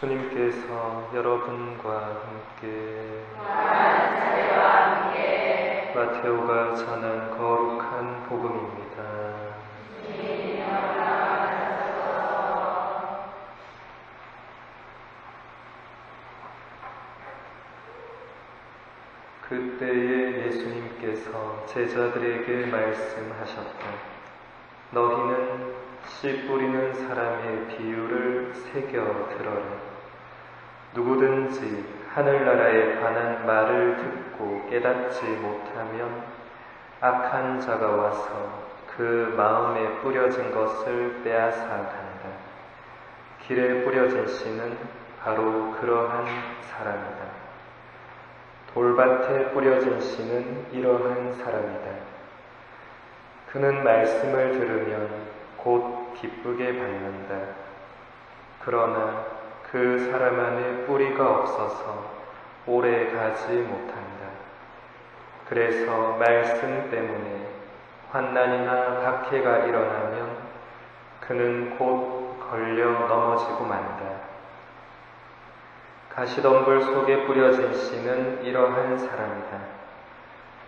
주님께서 여러분과 함께 마테오가 전한 거룩한 복음입니다. 그때에 예수님께서 제자들에게 말씀하셨다. 너희는 씨 뿌리는 사람의 비유를 새겨 들어라. 누구든지 하늘나라에 관한 말을 듣고 깨닫지 못하면 악한 자가 와서 그 마음에 뿌려진 것을 빼앗아 간다. 길에 뿌려진 씨는 바로 그러한 사람이다. 돌밭에 뿌려진 씨는 이러한 사람이다. 그는 말씀을 들으면 곧 기쁘게 받는다. 그러나 그 사람 안에 뿌리가 없어서 오래 가지 못한다. 그래서 말씀 때문에 환난이나 박해가 일어나면 그는 곧 걸려 넘어지고 만다. 가시덤불 속에 뿌려진 씨는 이러한 사람이다.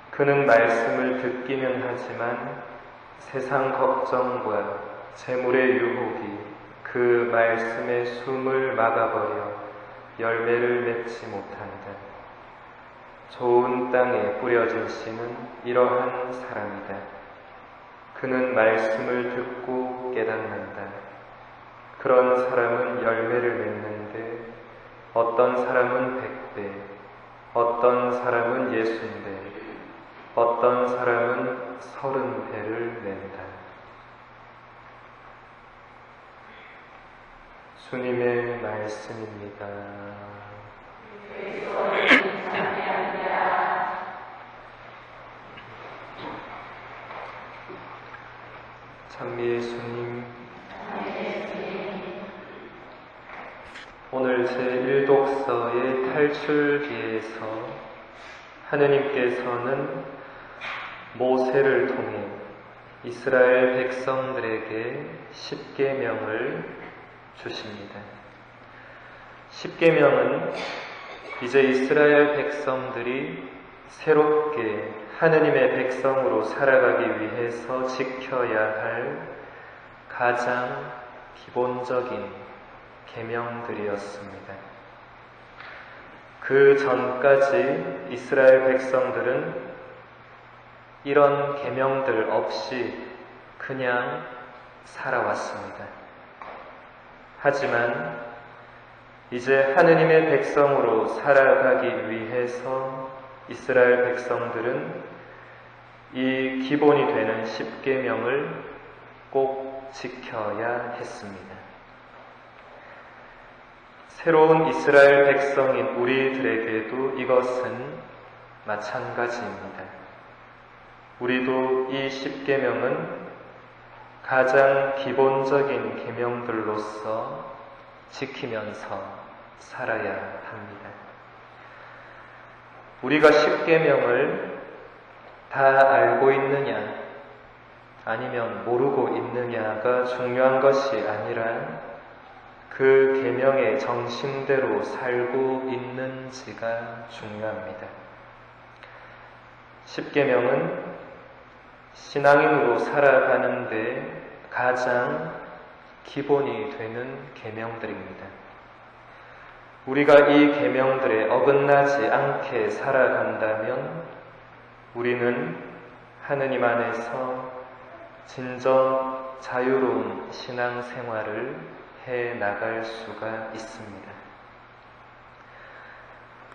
그는 말씀을 듣기는 하지만 세상 걱정과 재물의 유혹이 그 말씀의 숨을 막아버려 열매를 맺지 못한다. 좋은 땅에 뿌려진 씨는 이러한 사람이다. 그는 말씀을 듣고 깨닫는다. 그런 사람은 열매를 맺는데 어떤 사람은 100배, 어떤 사람은 60배, 어떤 사람은 30배를 낸다. 주님의 말씀입니다. 찬미의 주님, 오늘 제1독서의 탈출기에서 하느님께서는 모세를 통해 이스라엘 백성들에게 십계명을 주십니다. 십계명은 이제 이스라엘 백성들이 새롭게 하느님의 백성으로 살아가기 위해서 지켜야 할 가장 기본적인 계명들이었습니다. 그 전까지 이스라엘 백성들은 이런 계명들 없이 그냥 살아왔습니다. 하지만 이제 하느님의 백성으로 살아가기 위해서 이스라엘 백성들은 이 기본이 되는 십계명을 꼭 지켜야 했습니다. 새로운 이스라엘 백성인 우리들에게도 이것은 마찬가지입니다. 우리도 이 십계명은 가장 기본적인 계명들로서 지키면서 살아야 합니다. 우리가 십계명을 다 알고 있느냐 아니면 모르고 있느냐가 중요한 것이 아니라 그 계명의 정신대로 살고 있는지가 중요합니다. 십계명은 신앙인으로 살아가는데 가장 기본이 되는 계명들입니다. 우리가 이 계명들에 어긋나지 않게 살아간다면 우리는 하느님 안에서 진정 자유로운 신앙생활을 해 나갈 수가 있습니다.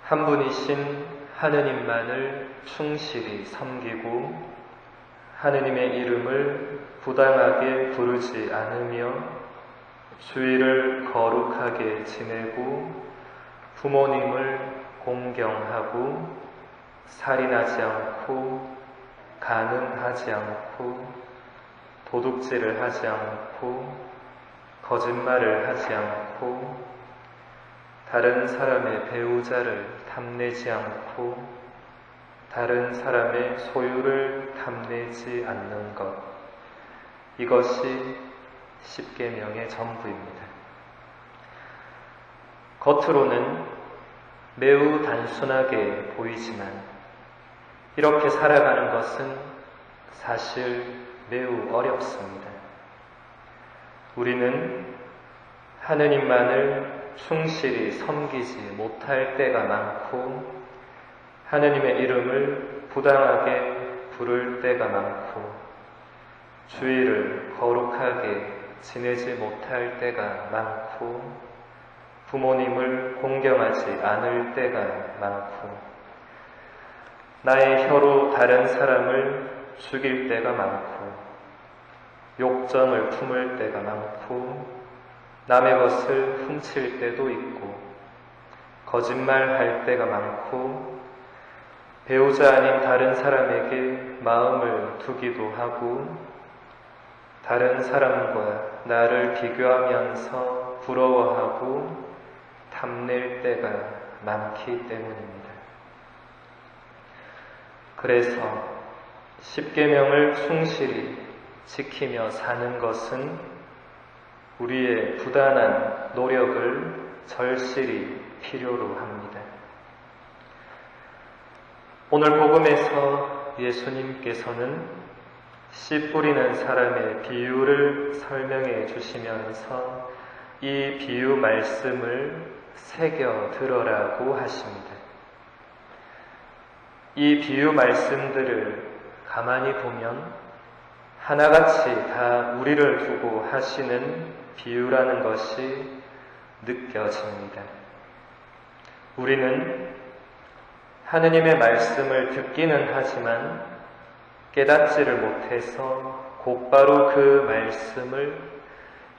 한 분이신 하느님만을 충실히 섬기고 하느님의 이름을 부당하게 부르지 않으며 주일을 거룩하게 지내고 부모님을 공경하고 살인하지 않고 간음하지 않고 도둑질을 하지 않고 거짓말을 하지 않고 다른 사람의 배우자를 탐내지 않고 다른 사람의 소유를 탐내지 않는 것, 이것이 십계명의 전부입니다. 겉으로는 매우 단순하게 보이지만 이렇게 살아가는 것은 사실 매우 어렵습니다. 우리는 하느님만을 충실히 섬기지 못할 때가 많고 하느님의 이름을 부당하게 부를 때가 많고 주일을 거룩하게 지내지 못할 때가 많고 부모님을 공경하지 않을 때가 많고 나의 혀로 다른 사람을 죽일 때가 많고 욕정을 품을 때가 많고 남의 것을 훔칠 때도 있고 거짓말할 때가 많고 배우자 아닌 다른 사람에게 마음을 두기도 하고 다른 사람과 나를 비교하면서 부러워하고 탐낼 때가 많기 때문입니다. 그래서 십계명을 충실히 지키며 사는 것은 우리의 부단한 노력을 절실히 필요로 합니다. 오늘 복음에서 예수님께서는 씨 뿌리는 사람의 비유를 설명해 주시면서 이 비유 말씀을 새겨 들어라고 하십니다. 이 비유 말씀들을 가만히 보면 하나같이 다 우리를 두고 하시는 비유라는 것이 느껴집니다. 우리는 하느님의 말씀을 듣기는 하지만 깨닫지를 못해서 곧바로 그 말씀을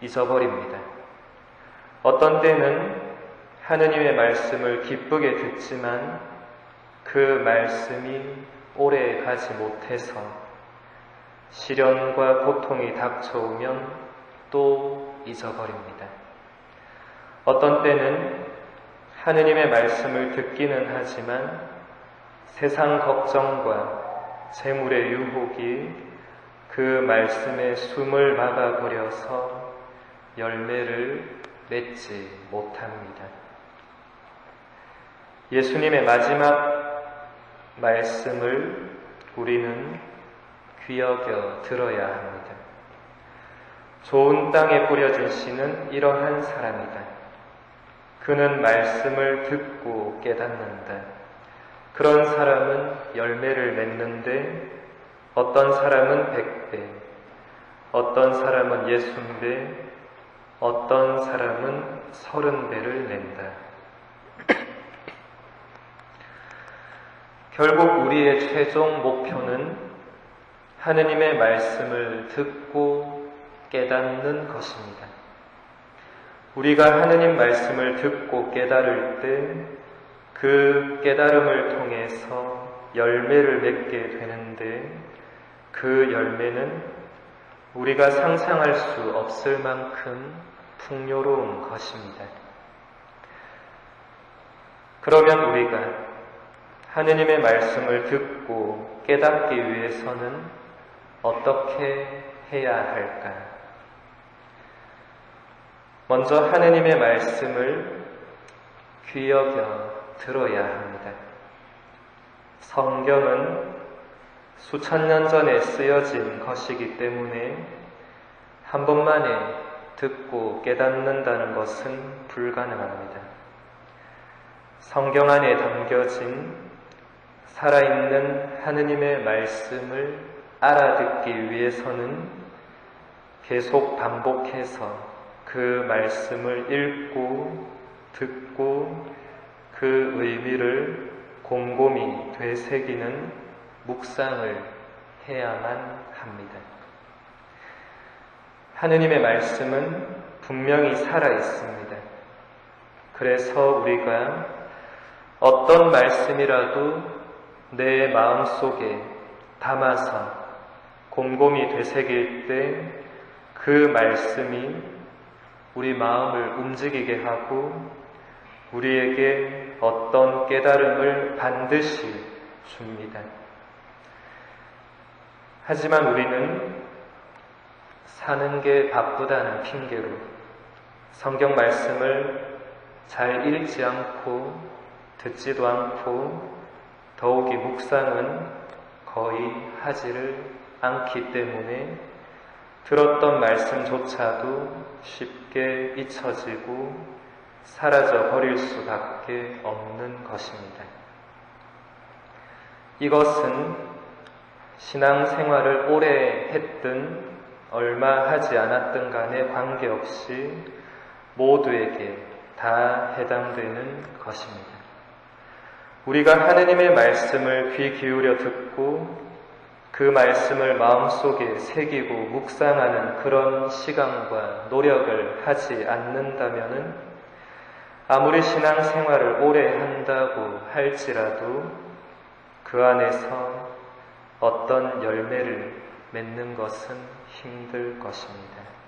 잊어버립니다. 어떤 때는 하느님의 말씀을 기쁘게 듣지만 그 말씀이 오래 가지 못해서 시련과 고통이 닥쳐오면 또 잊어버립니다. 어떤 때는 하느님의 말씀을 듣기는 하지만 세상 걱정과 재물의 유혹이 그 말씀의 숨을 막아버려서 열매를 맺지 못합니다. 예수님의 마지막 말씀을 우리는 귀여겨 들어야 합니다. 좋은 땅에 뿌려진 씨는 이러한 사람이다. 그는 말씀을 듣고 깨닫는다. 그런 사람은 열매를 맺는데 어떤 사람은 100배, 어떤 사람은 60배, 어떤 사람은 30배를 낸다. 결국 우리의 최종 목표는 하느님의 말씀을 듣고 깨닫는 것입니다. 우리가 하느님 말씀을 듣고 깨달을 때 그 깨달음을 통해서 열매를 맺게 되는데 그 열매는 우리가 상상할 수 없을 만큼 풍요로운 것입니다. 그러면 우리가 하느님의 말씀을 듣고 깨닫기 위해서는 어떻게 해야 할까? 먼저 하느님의 말씀을 귀여겨 들어야 합니다. 성경은 수천 년 전에 쓰여진 것이기 때문에 한 번만에 듣고 깨닫는다는 것은 불가능합니다. 성경 안에 담겨진 살아있는 하느님의 말씀을 알아듣기 위해서는 계속 반복해서 그 말씀을 읽고 듣고 그 의미를 곰곰이 되새기는 묵상을 해야만 합니다. 하느님의 말씀은 분명히 살아 있습니다. 그래서 우리가 어떤 말씀이라도 내 마음속에 담아서 곰곰이 되새길 때 그 말씀이 우리 마음을 움직이게 하고 우리에게 어떤 깨달음을 반드시 줍니다. 하지만 우리는 사는 게 바쁘다는 핑계로 성경 말씀을 잘 읽지 않고 듣지도 않고 더욱이 묵상은 거의 하지를 않기 때문에 들었던 말씀조차도 쉽게 잊혀지고 사라져 버릴 수밖에 없는 것입니다. 이것은 신앙생활을 오래 했든 얼마 하지 않았든 간에 관계없이 모두에게 다 해당되는 것입니다. 우리가 하느님의 말씀을 귀 기울여 듣고 그 말씀을 마음속에 새기고 묵상하는 그런 시간과 노력을 하지 않는다면은 아무리 신앙생활을 오래 한다고 할지라도 그 안에서 어떤 열매를 맺는 것은 힘들 것입니다.